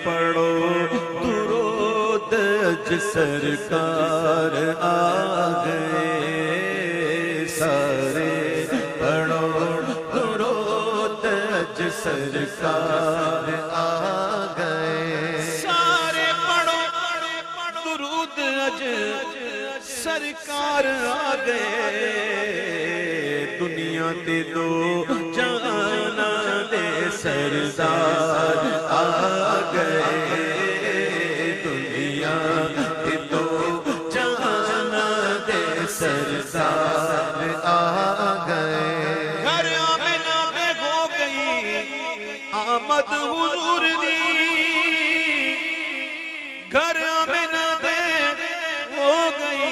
پڑھو درود اج سرکار آ گئے، سارے پڑھو درود اج سرکار آ گئے، سارے پڑھو درود اج سرکار آ گئے، دنیا تے دو جہاناں دے سردار آ گئے، دنیا تے دو جہاناں دے سردار آ گئے، گھر آمنہ میں ہو گئی آمد حضور دی، گھر آمنہ میں ہو گئی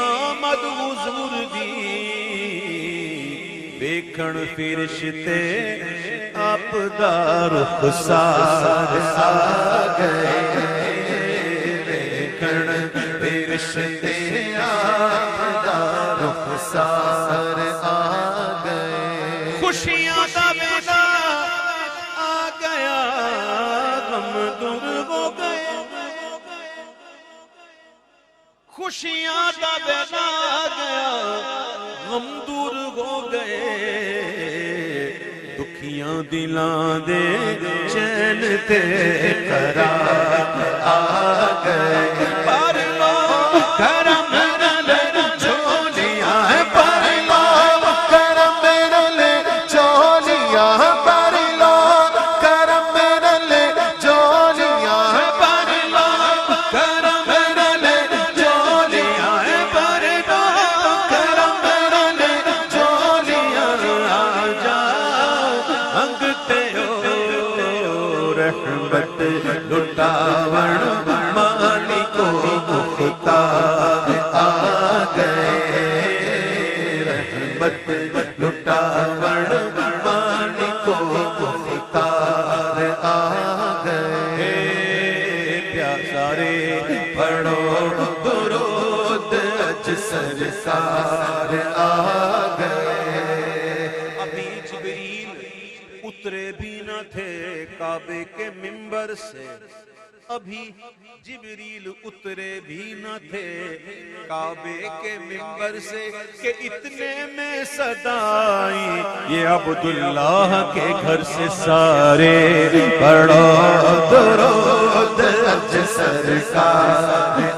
آمد حضور دی، ویکھن فرشتے آپ دا رخسار آ گئے، ویکھن فرشتے آپ دا رخسار آ گئے، خوشیاں دا ویلا آ گیا غم دور ہو گئے، خوشیاں دا ویلا آ گیا غم دور ہو گئے، دکھیاں دلاں دے چین تے قرار آ گئے، پر لو کرم نال جھولیاں، پر لو کرم نال جھولیاں، پر لو کرم نال جھولیاں، پر لو کرم نال جھولیاں، پر لو کرم نال جھولیاں، آ جا منگتے ہو رحمت لٹاون مالکو مختار آ گئے، رحمت لٹاون مالکو مختار آ گئے، پیاسارے پڑھو درود اج سرکار آ گئے، ابھی جبریل اترے بھی نہ تھے کعبے کے منبر سے، ابھی جبریل اترے بھی نہ تھے کعبے کے منبر سے، کہ اتنے میں صدا آئی یہ عبداللہ کے گھر سے، سارے پڑھو درود اج سرکار